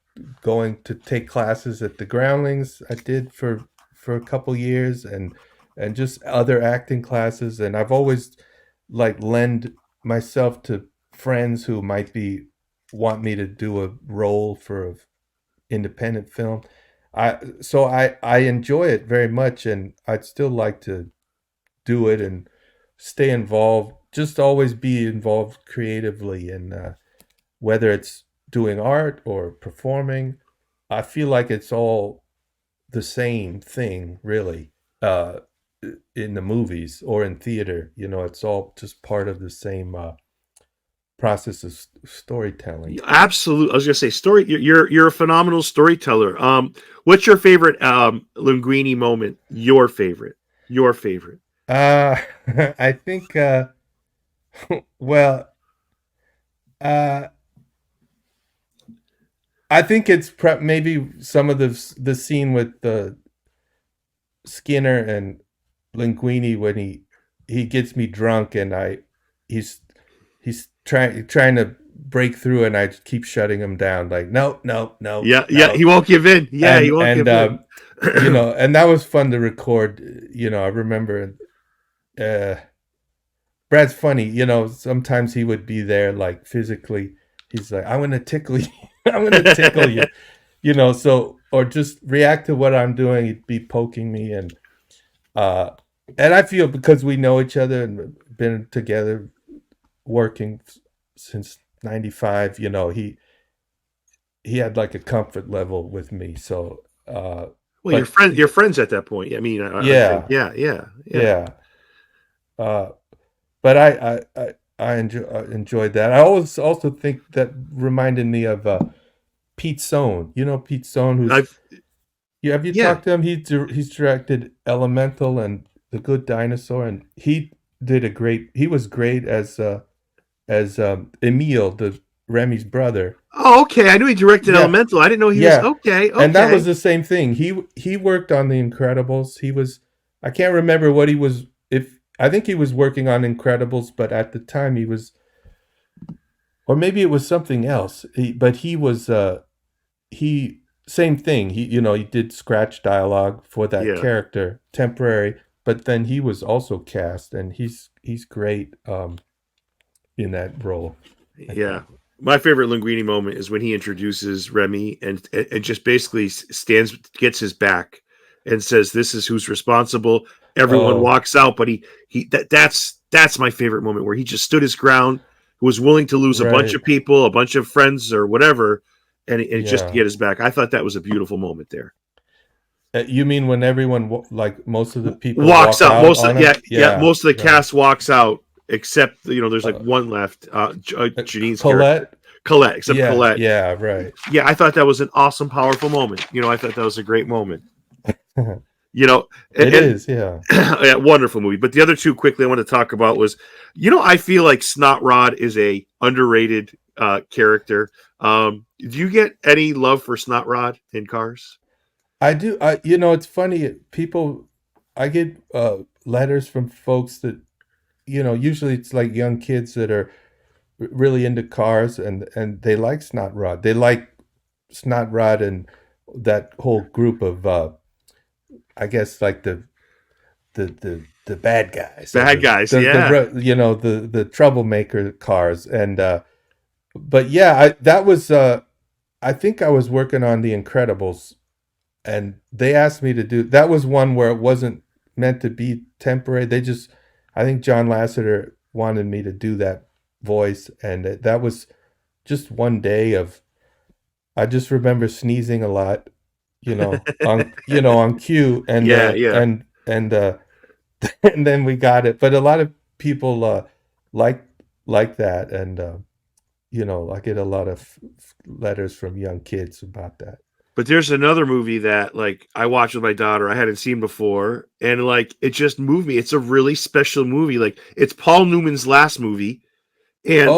going to take classes at the Groundlings. I did for a couple years, and just other acting classes. And I've always like lend myself to friends who might be want me to do a role for a independent film. I enjoy it very much, and I'd still like to do it and stay involved. Just always be involved creatively, and whether it's doing art or performing, I feel like it's all the same thing, really. In the movies or in theater, you know, it's all just part of the same process of storytelling. Absolutely. I was gonna say story. You're a phenomenal storyteller. What's your favorite Linguini moment? Your favorite. Your favorite. I think. Well, uh, I think it's maybe some of the scene with the Skinner and Linguini when he gets me drunk and he's trying to break through and I just keep shutting him down like no. Yeah. He won't give in. Yeah, he won't give in. And that was fun to record. I remember. Brad's funny. Sometimes he would be there like physically. He's like, I'm gonna tickle you. I'm gonna tickle you. So or just react to what I'm doing. He'd be poking me and I feel because we know each other and been together working since '95, he had like a comfort level with me. So Well, you're friends at that point. I mean, yeah. I think, yeah. But I enjoyed that. I always also think that reminded me of Pete Sohn. Pete Sohn, who's have you talked to him? He's directed Elemental and The Good Dinosaur, and he was great as Emile, the Remy's brother. Oh, okay. I knew he directed Elemental. I didn't know he was okay. And that was the same thing. He worked on The Incredibles. I can't remember what he was. I think he was working on Incredibles, but at the time he was, or maybe it was something else. But he was same thing. He did scratch dialogue for that character, temporary. But then he was also cast, and he's great in that role. Yeah. My favorite Linguini moment is when he introduces Remy and just basically gets his back and says, "This is who's responsible." Everyone walks out, but that's my favorite moment where he just stood his ground, was willing to lose a bunch of people, a bunch of friends or whatever, and just to get his back. I thought that was a beautiful moment there. You mean when everyone, like most of the people, walks out? Most of the cast walks out. Except, there's like one left, Janine's character. Colette, except Colette. Yeah, right. Yeah, I thought that was an awesome, powerful moment. I thought that was a great moment. It is, yeah. Yeah, wonderful movie. But the other two quickly I want to talk about was, I feel like Snot-Rod is a underrated character. Do you get any love for Snot-Rod in Cars? I do. It's funny. I get letters from folks that, usually it's like young kids that are really into cars and they like Snot-Rod. They like Snot-Rod and that whole group of, I guess, like the bad guys. The troublemaker cars. And, but yeah, that was, I think I was working on The Incredibles and they asked me to do, that was one where it wasn't meant to be temporary. I think John Lasseter wanted me to do that voice, and that was just one day of. I just remember sneezing a lot, on cue, and and then we got it. But a lot of people like that, and I get a lot of letters from young kids about that. But there's another movie that I watched with my daughter I hadn't seen before, and it just moved me. It's a really special movie. It's Paul Newman's last movie. And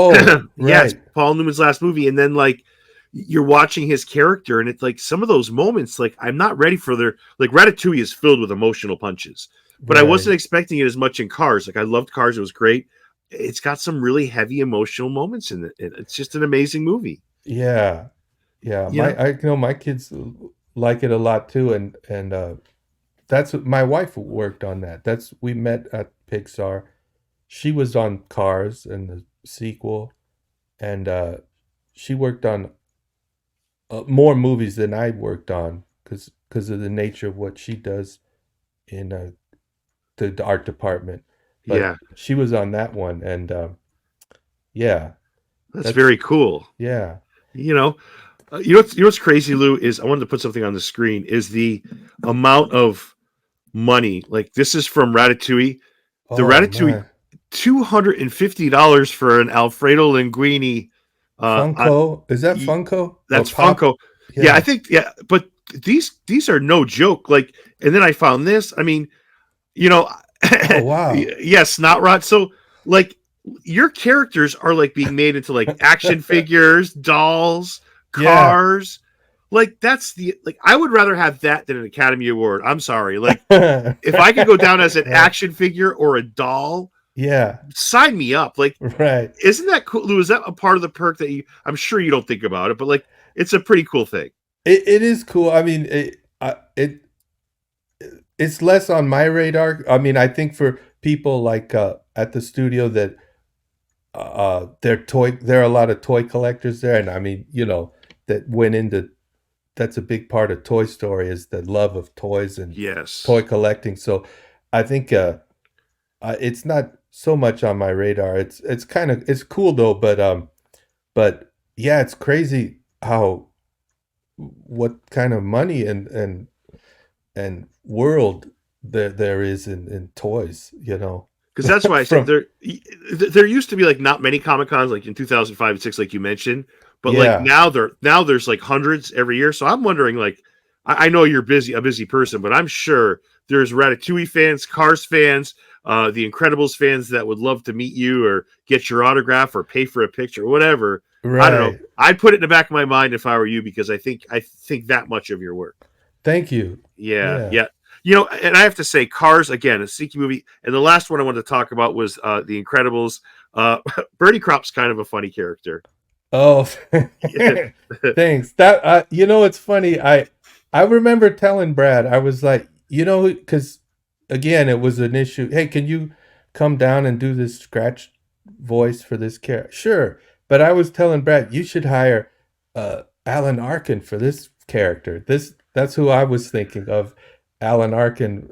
yes, Paul Newman's last movie. And then you're watching his character, and it's some of those moments, I'm not ready for Ratatouille is filled with emotional punches. But I wasn't expecting it as much in Cars. I loved Cars, it was great. It's got some really heavy emotional moments in it. It's just an amazing movie. Yeah. Yeah, my kids like it a lot too, and that's what my wife worked on that. We met at Pixar. She was on Cars and the sequel, and she worked on more movies than I worked on because of the nature of what she does in the art department. But she was on that one, and that's very cool. Yeah, what's crazy, Lou, is I wanted to put something on the screen, is the amount of money. This is from Ratatouille. $250 for an Alfredo Linguini. Funko, is that Funko? That's Pop? Funko. Yeah, I think. Yeah, but these are no joke. Like, and then I found this. I mean, you know, Oh wow. yes, Snot-Rod. So, like, your characters are like being made into like action figures, dolls, cars. Like, that's like, I would rather have that than an Academy Award. I'm sorry. Like, if I could go down as an action figure or a doll, yeah, sign me up. Like, right. isn't that cool, Lou? Is that a part of the perk that I'm sure you don't think about it, but like, it's a pretty cool thing. It is cool. I mean, it's less on my radar. I mean, I think for people like at the studio that there are a lot of toy collectors there, and I mean, that went into that's a big part of Toy Story is the love of toys and Yes. toy collecting. So I think it's not so much on my radar. It's kind of it's cool though, but yeah, it's crazy how what kind of money and world there is in toys, Because that's why I said there used to be like not many Comic Cons like in 2005 and 6 like you mentioned, but like now there's like hundreds every year. So I'm wondering, like, I know you're a busy person, but I'm sure there's Ratatouille fans, Cars fans, the Incredibles fans that would love to meet you or get your autograph or pay for a picture or whatever. Right. I don't know. I'd put it in the back of my mind if I were you, because I think that much of your work. Thank you. Yeah. And I have to say, Cars, again, a Siki movie. And the last one I wanted to talk about was The Incredibles. Bertie Kropp's kind of a funny character. Oh, thanks. That it's funny. I remember telling Brad, I was like, because again, it was an issue. Hey, can you come down and do this scratch voice for this character? Sure. But I was telling Brad, you should hire Alan Arkin for this character. That's who I was thinking of, Alan Arkin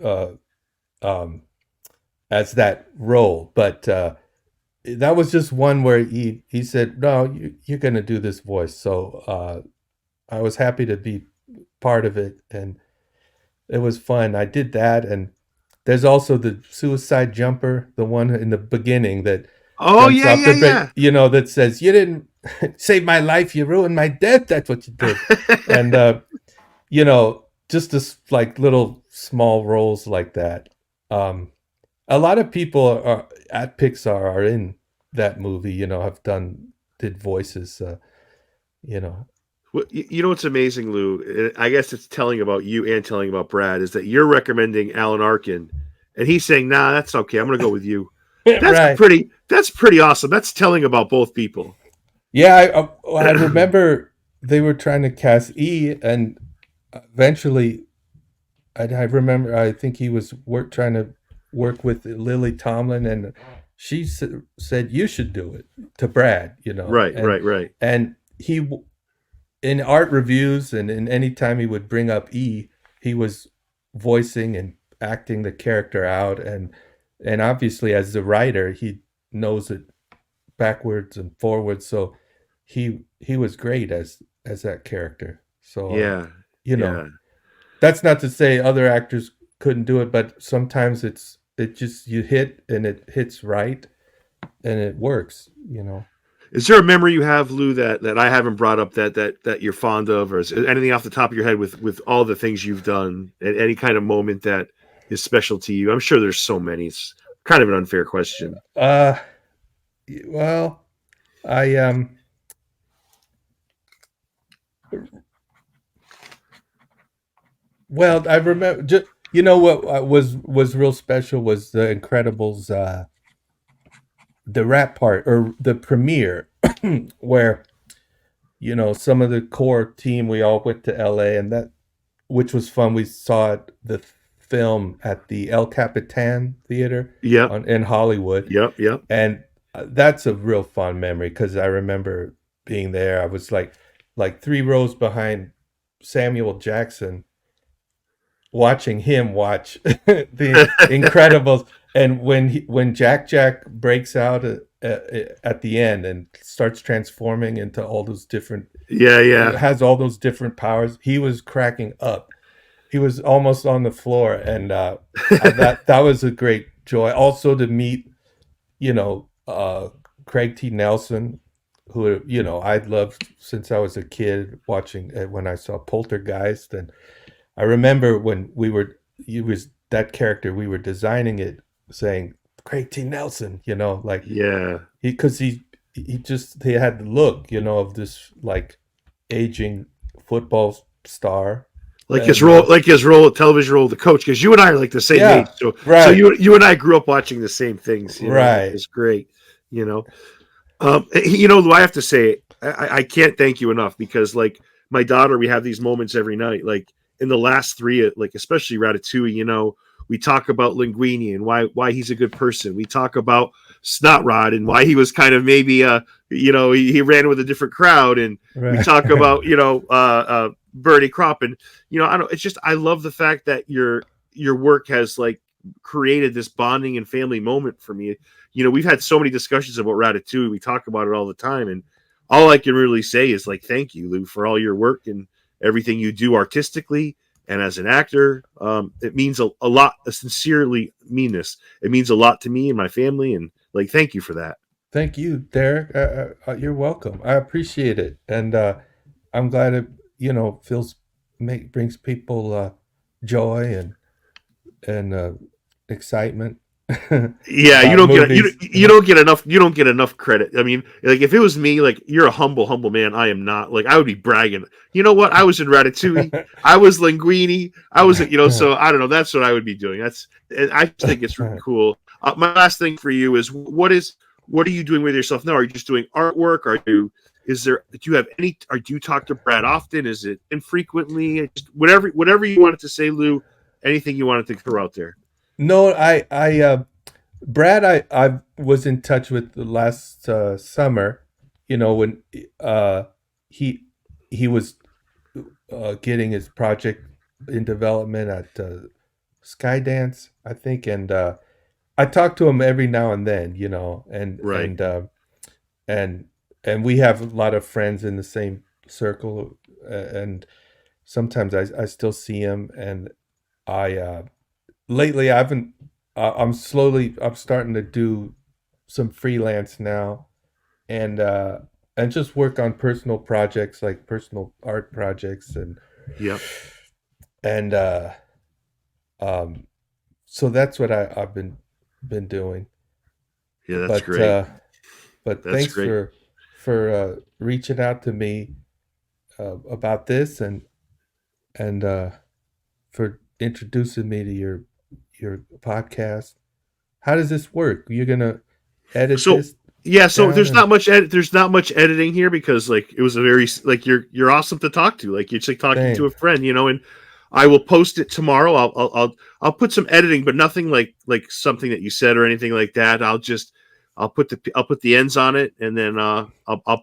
as that role. But that was just one where he said, no, you're going to do this voice. So I was happy to be part of it, and it was fun. I did that, and there's also the suicide jumper, the one in the beginning that that says, you didn't save my life, you ruined my death. That's what you did. And just this like little small roles like that. A lot of people at Pixar are in that movie, did voices, Well, what's amazing, Lou? I guess it's telling about you and telling about Brad is that you're recommending Alan Arkin, and he's saying, "Nah, that's okay. I'm going to go with you." That's right. That's pretty awesome. That's telling about both people. Yeah, I remember they were trying to cast E, and eventually, I remember I think he was trying to work with Lily Tomlin, and she said you should do it to Brad. Right. And he, in art reviews and in any time he would bring up E, he was voicing and acting the character out, and obviously as the writer he knows it backwards and forwards, so he was great as that character. So that's not to say other actors couldn't do it, but sometimes it just you hit and it hits right and it works. Is there a memory you have, Lou, that I haven't brought up that you're fond of, or is anything off the top of your head with all the things you've done, and any kind of moment that is special to you? I'm sure there's so many. It's kind of an unfair question. Well, I I remember just what was real special was the Incredibles, the rap part or the premiere where some of the core team, we all went to LA, and which was fun. We saw the film at the El Capitan Theater in Hollywood. Yep. And that's a real fun memory because I remember being there. I was like 3 rows behind Samuel Jackson, watching him watch the Incredibles. And when Jack breaks out at the end and starts transforming into all those different has all those different powers, he was cracking up. He was almost on the floor, and that was a great joy. Also to meet you know, Craig T. Nelson, who, you know, I'd loved since I was a kid watching when I saw Poltergeist. And I remember when he was that character, we were designing it saying Craig T. Nelson, you know, like Yeah. because he had the look, you know, of this like aging football star. And Like his role, television role, the coach. Because you and I are like the same age, yeah, so right, you and I grew up watching the same things. You know, which right. is great. You know, you know, Lou, I have to say, I can't thank you enough because, like, my daughter, we have these moments every night. Like in the last three, like especially Ratatouille, you know, we talk about Linguini and why he's a good person. We talk about Snot-Rod and why he was kind of maybe you know, he ran with a different crowd, and we Right. talk about, you know, Bernie Kropp, and you know, I don't. It's just I love the fact that your work has like created this bonding and family moment for me. You know, we've had so many discussions about Ratatouille. We talk about it all the time, and all I can really say is like, thank you, Lou, for all your work and everything you do artistically and as an actor. It means a lot. I sincerely mean this. It means a lot to me and my family, and like, thank you for that. Thank you, Derek. You're welcome. I appreciate it, and I'm glad it, you know, brings people joy and excitement Yeah, about movies. you don't get enough credit. I mean, like if it was me, like you're a humble man. I am not. Like I would be bragging. You know what? I was in Ratatouille. I was Linguini. I was, you know. So I don't know. That's what I would be doing. I just think it's really cool. My last thing for you is what are you doing with yourself now? Are you just doing artwork? Do you have any? Or do you talk to Brad often? Is it infrequently? Just whatever you wanted to say, Lou. Anything you wanted to throw out there. No, Brad, I was in touch with the last summer. You know, when he he was getting his project in development at Skydance, I think, and I talk to him every now and then. You know, Right. and and we have a lot of friends in the same circle, and sometimes I still see him, and I lately I haven't. I'm starting to do some freelance now, and just work on personal projects like personal art projects, Yep. and um, so that's what I've been doing. Yeah, that's But great. but That's thanks great. for reaching out to me about this, and for introducing me to your podcast. How does this work? You're gonna edit So this yeah, so down and there's not much editing here because like it was a very like you're awesome to talk to. Like it's like talking to thing. a friend, you know, and I will post it tomorrow. I'll put some editing, but nothing like something that you said or anything like that. I'll put the ends on it, and then I'll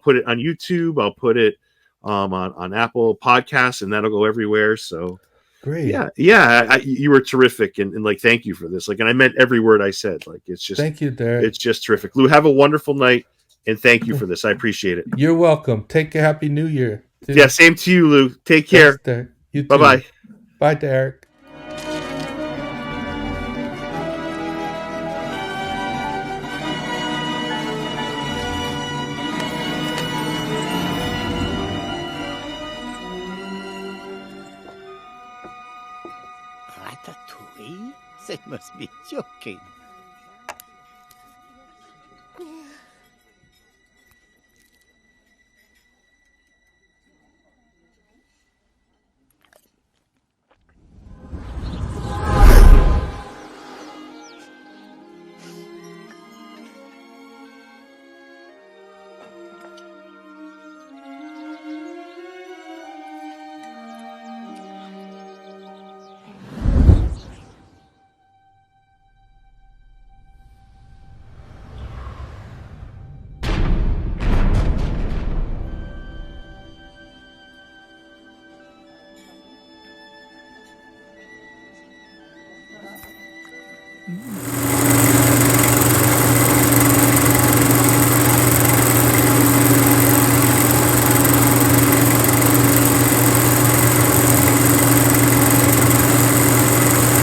put it on YouTube. I'll put it on Apple Podcasts, and that'll go everywhere. So Great. you were terrific, and like thank you for this. Like, and I meant every word I said. Like, Thank you, Derek. it's just terrific. Lou, have a wonderful night, and thank you for this. I appreciate it. You're welcome. Take a happy new year Yeah, too. same to you, Lou. Take Thanks, care. Derek. You Bye too. bye. Bye, Derek. Ratatouille? They must be joking.